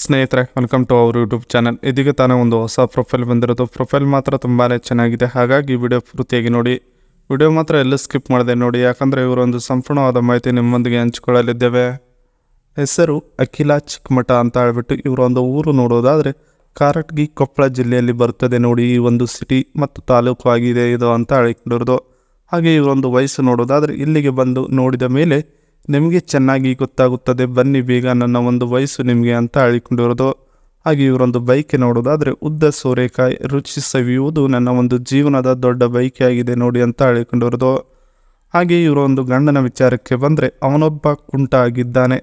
ಸ್ನೇಹಿತರೆ, welcome to our YouTube channel. ಇದೀಗ ತಾನೇ ಒಂದು ಹೊಸ ಪ್ರೊಫೈಲ್ ಬಂದಿರೋದು. ಪ್ರೊಫೈಲ್ ಮಾತ್ರ ತುಂಬಾ ಚೆನ್ನಾಗಿದೆ, ಹಾಗಾಗಿ ವಿಡಿಯೋ ಪೂರ್ತಿಯಾಗಿ ನೋಡಿ. ವಿಡಿಯೋ ಮಾತ್ರ ಎಲ್ಲೂ ಸ್ಕಿಪ್ ಮಾಡದೆ ನೋಡಿ, ಯಾಕಂದರೆ ಇವರೊಂದು ಸಂಪೂರ್ಣವಾದ ಮಾಹಿತಿ ನಿಮ್ಮೊಂದಿಗೆ ಹಂಚಿಕೊಳ್ಳಲಿದ್ದೇವೆ. ಹೆಸರು ಅಖಿಲ ಚಿಕ್ಕಮಠ ಅಂತ ಹೇಳ್ಬಿಟ್ಟು ಇವರೊಂದು ಊರು ನೋಡೋದಾದರೆ ಕಾರಟಗಿ, ಕೊಪ್ಪಳ ಜಿಲ್ಲೆಯಲ್ಲಿ ಬರ್ತದೆ ನೋಡಿ. ಈ ಒಂದು ಸಿಟಿ ಮತ್ತು ತಾಲೂಕು ಆಗಿದೆ ಇದು ಅಂತ ಹೇಳಿಕೊಂಡಿರೋದು. ಹಾಗೆ ಇವರೊಂದು ವಯಸ್ಸು ನೋಡೋದಾದರೆ ಇಲ್ಲಿಗೆ ಬಂದು ನೋಡಿದ ಮೇಲೆ ನಿಮಗೆ ಚೆನ್ನಾಗಿ ಗೊತ್ತಾಗುತ್ತದೆ. ಬನ್ನಿ ಬೇಗ ನನ್ನ ಒಂದು ವಯಸ್ಸು ನಿಮಗೆ ಅಂತ ಹೇಳಿಕೊಂಡಿರೋದು. ಹಾಗೆ ಇವರೊಂದು ಬೈಕ್ ನೋಡೋದಾದರೆ ಉದ್ದ ಸೋರೆಕಾಯಿ ರುಚಿ ಸವಿಯುವುದು ನನ್ನ ಒಂದು ಜೀವನದ ದೊಡ್ಡ ಬೈಕ್ ಆಗಿದೆ ನೋಡಿ ಅಂತ ಹೇಳಿಕೊಂಡಿರೋದು. ಹಾಗೆ ಇವರೊಂದು ಗಂಡನ ವಿಚಾರಕ್ಕೆ ಬಂದರೆ ಅವನೊಬ್ಬ ಕುಂಟ ಆಗಿದ್ದಾನೆ,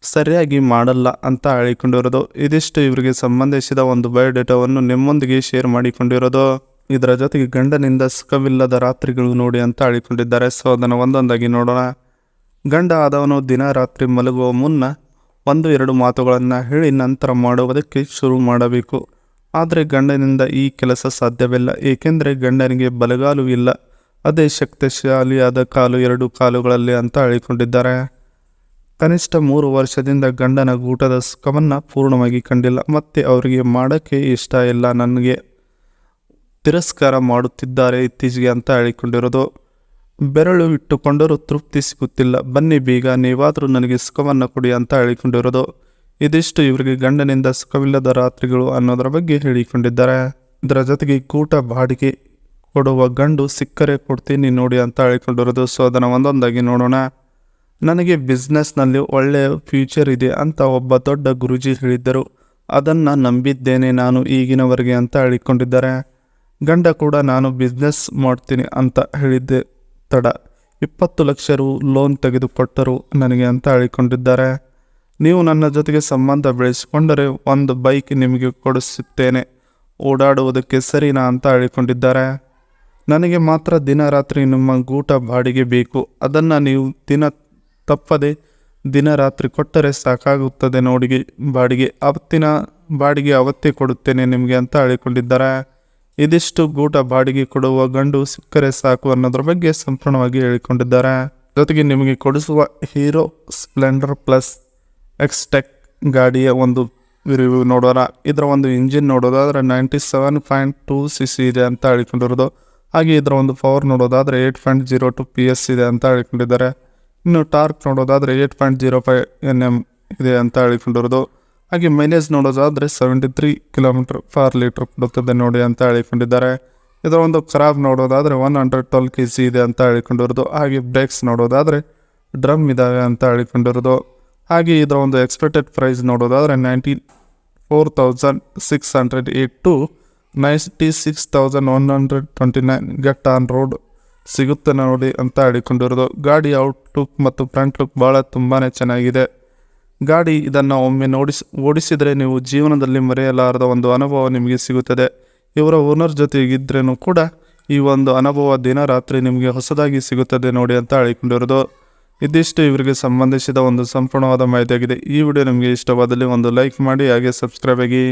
ಸರಿಯಾಗಿ ಮಾಡಲ್ಲ ಅಂತ ಹೇಳಿಕೊಂಡಿರೋದು. ಇದಿಷ್ಟು ಇವರಿಗೆ ಸಂಬಂಧಿಸಿದ ಒಂದು ಬಯೋಡೇಟಾವನ್ನು ನಿಮ್ಮೊಂದಿಗೆ ಶೇರ್ ಮಾಡಿಕೊಂಡಿರೋದು. ಇದರ ಜೊತೆಗೆ ಗಂಡನಿಂದ ಸುಖವಿಲ್ಲದ ರಾತ್ರಿಗಳು ನೋಡಿ ಅಂತ ಹೇಳಿಕೊಂಡಿದ್ದಾರೆ. ಸೊ ಅದನ್ನು ಒಂದೊಂದಾಗಿ ನೋಡೋಣ. ಗಂಡ ಆದವನು ದಿನ ರಾತ್ರಿ ಮಲಗುವ ಮುನ್ನ 1-2 ಮಾತುಗಳನ್ನು ಹೇಳಿ ನಂತರ ಮಾಡುವುದಕ್ಕೆ ಶುರು ಮಾಡಬೇಕು. ಆದರೆ ಗಂಡನಿಂದ ಈ ಕೆಲಸ ಸಾಧ್ಯವಿಲ್ಲ, ಏಕೆಂದರೆ ಗಂಡನಿಗೆ ಬಲಗಾಲು ಇಲ್ಲ, ಅದೇ ಶಕ್ತಿಶಾಲಿಯಾದ ಕಾಲು 2 ಕಾಲುಗಳಲ್ಲಿ ಅಂತ ಹೇಳಿಕೊಂಡಿದ್ದಾರೆ. ಕನಿಷ್ಠ 3 ವರ್ಷದಿಂದ ಗಂಡನ ಊಟದ ಸುಖವನ್ನು ಪೂರ್ಣವಾಗಿ ಕಂಡಿಲ್ಲ, ಮತ್ತು ಅವರಿಗೆ ಮಾಡೋಕ್ಕೆ ಇಷ್ಟ ಇಲ್ಲ, ನನಗೆ ತಿರಸ್ಕಾರ ಮಾಡುತ್ತಿದ್ದಾರೆ ಇತ್ತೀಚೆಗೆ ಅಂತ ಹೇಳಿಕೊಂಡಿರೋದು. ಬೆರಳು ಇಟ್ಟುಕೊಂಡರೂ ತೃಪ್ತಿ ಸಿಗುತ್ತಿಲ್ಲ, ಬನ್ನಿ ಬೇಗ ನೀವಾದರೂ ನನಗೆ ಸುಖವನ್ನು ಕೊಡಿ ಅಂತ ಹೇಳಿಕೊಂಡಿರೋದು. ಇದಿಷ್ಟು ಇವರಿಗೆ ಗಂಡನಿಂದ ಸುಖವಿಲ್ಲದ ರಾತ್ರಿಗಳು ಅನ್ನೋದರ ಬಗ್ಗೆ ಹೇಳಿಕೊಂಡಿದ್ದಾರೆ. ಇದರ ಜೊತೆಗೆ ಗೂಟ ಬಾಡಿಗೆ ಕೊಡುವ ಗಂಡು ಸಿಕ್ಕರೆ ಕೊಡ್ತೀನಿ ನೋಡಿ ಅಂತ ಹೇಳಿಕೊಂಡಿರೋದು. ಸೊ ಅದನ್ನು ಒಂದೊಂದಾಗಿ ನೋಡೋಣ. ನನಗೆ ಬಿಸ್ನೆಸ್ನಲ್ಲಿ ಒಳ್ಳೆಯ ಫ್ಯೂಚರ್ ಇದೆ ಅಂತ ಒಬ್ಬ ದೊಡ್ಡ ಗುರೂಜಿ ಹೇಳಿದ್ದರು, ಅದನ್ನು ನಂಬಿದ್ದೇನೆ ನಾನು ಈಗಿನವರೆಗೆ ಅಂತ ಹೇಳಿಕೊಂಡಿದ್ದಾರೆ. ಗಂಡ ಕೂಡ ನಾನು ಬಿಸ್ನೆಸ್ ಮಾಡ್ತೀನಿ ಅಂತ ಹೇಳಿದ್ದೆ ತಡ 20 ಲಕ್ಷ ರು ಲೋನ್ ತೆಗೆದುಕೊಟ್ಟರು ನನಗೆ ಅಂತ ಹೇಳಿಕೊಂಡಿದ್ದಾರೆ. ನೀವು ನನ್ನ ಜೊತೆಗೆ ಸಂಬಂಧ ಬೆಳೆಸಿಕೊಂಡರೆ ಒಂದು ಬೈಕ್ ನಿಮಗೆ ಕೊಡಿಸುತ್ತೇನೆ, ಓಡಾಡುವುದಕ್ಕೆ ಸರಿನಾ ಅಂತ ಹೇಳಿಕೊಂಡಿದ್ದಾರೆ. ನನಗೆ ಮಾತ್ರ ದಿನ ರಾತ್ರಿ ನಿಮ್ಮ ಗೂಟ ಬಾಡಿಗೆ ಬೇಕು, ಅದನ್ನು ನೀವು ದಿನ ತಪ್ಪದೆ ದಿನ ರಾತ್ರಿ ಕೊಟ್ಟರೆ ಸಾಕಾಗುತ್ತದೆ ನೋಡಿ. ಅವತ್ತಿನ ಬಾಡಿಗೆ ಅವತ್ತೇ ಕೊಡುತ್ತೇನೆ ನಿಮಗೆ ಅಂತ ಹೇಳಿಕೊಂಡಿದ್ದಾರೆ. ಇದಿಷ್ಟು ಗೂಟ ಬಾಡಿಗೆ ಕೊಡುವ ಗಂಡು ಸಿಕ್ಕರೆ ಸಾಕು ಅನ್ನೋದ್ರ ಬಗ್ಗೆ ಸಂಪೂರ್ಣವಾಗಿ ಹೇಳಿಕೊಂಡಿದ್ದಾರೆ. ಜೊತೆಗೆ ನಿಮಗೆ ಕೊಡಿಸುವ ಹೀರೋ ಸ್ಪ್ಲೆಂಡರ್ ಪ್ಲಸ್ ಎಕ್ಸ್ಟೆಕ್ ಗಾಡಿಯ ಒಂದು ರಿವ್ಯೂ ನೋಡೋಣ. ಇದರ ಒಂದು ಇಂಜಿನ್ ನೋಡೋದಾದರೆ 97.2 cc ಇದೆ ಅಂತ ಹೇಳಿಕೊಂಡಿರೋದು. ಹಾಗೆ ಇದರ ಒಂದು ಪವರ್ ನೋಡೋದಾದರೆ 8.02 PS ಇದೆ ಅಂತ ಹೇಳಿಕೊಂಡಿದ್ದಾರೆ. ಇನ್ನು ಟಾರ್ಕ್ ನೋಡೋದಾದರೆ 8.05 Nm ಇದೆ ಅಂತ ಹೇಳಿಕೊಂಡಿರೋದು. ಹಾಗೆ ಮೈಲೇಜ್ ನೋಡೋದಾದರೆ 73 km/L ಕೊಡುತ್ತದೆ ನೋಡಿ ಅಂತ ಹೇಳಿಕೊಂಡಿದ್ದಾರೆ. ಇದರ ಒಂದು ಖರಾಬ್ ನೋಡೋದಾದರೆ 112 kg ಇದೆ ಅಂತ ಹೇಳಿಕೊಂಡಿರೋದು. ಹಾಗೆ ಬ್ರೇಕ್ಸ್ ನೋಡೋದಾದರೆ ಡ್ರಮ್ ಇದ್ದಾವೆ ಅಂತ ಹೇಳಿಕೊಂಡಿರೋದು. ಹಾಗೆ ಇದರ ಒಂದು ಎಕ್ಸ್ಪೆಕ್ಟೆಡ್ ಪ್ರೈಸ್ ನೋಡೋದಾದರೆ 94,608 to 96,129 ಗೆಟ್ ಆನ್ ರೋಡ್ ಸಿಗುತ್ತೆ ನೋಡಿ ಅಂತ ಹೇಳಿಕೊಂಡಿರೋದು. ಗಾಡಿ ಔಟ್ಲುಕ್ ಮತ್ತು ಫ್ರಂಟ್ ಲುಕ್ ತುಂಬಾ ಚೆನ್ನಾಗಿದೆ. ಗಾಡಿ ಇದನ್ನು ಒಮ್ಮೆ ಓಡಿಸಿದರೆ ನೀವು ಜೀವನದಲ್ಲಿ ಮರೆಯಲಾರದ ಒಂದು ಅನುಭವ ನಿಮಗೆ ಸಿಗುತ್ತದೆ. ಇವರ ಓನರ್ ಜೊತೆಗಿದ್ರೂ ಕೂಡ ಈ ಒಂದು ಅನುಭವ ದಿನ ರಾತ್ರಿ ನಿಮಗೆ ಹೊಸದಾಗಿ ಸಿಗುತ್ತದೆ ನೋಡಿ ಅಂತ ಹೇಳಿಕೊಂಡಿರೋದು. ಇದಿಷ್ಟು ಇವರಿಗೆ ಸಂಬಂಧಿಸಿದ ಒಂದು ಸಂಪೂರ್ಣವಾದ ಮಾಹಿತಿಯಾಗಿದೆ. ಈ ವಿಡಿಯೋ ನಿಮಗೆ ಇಷ್ಟವಾದಲ್ಲಿ ಒಂದು ಲೈಕ್ ಮಾಡಿ, ಹಾಗೆ ಸಬ್ಸ್ಕ್ರೈಬ್ ಆಗಿ.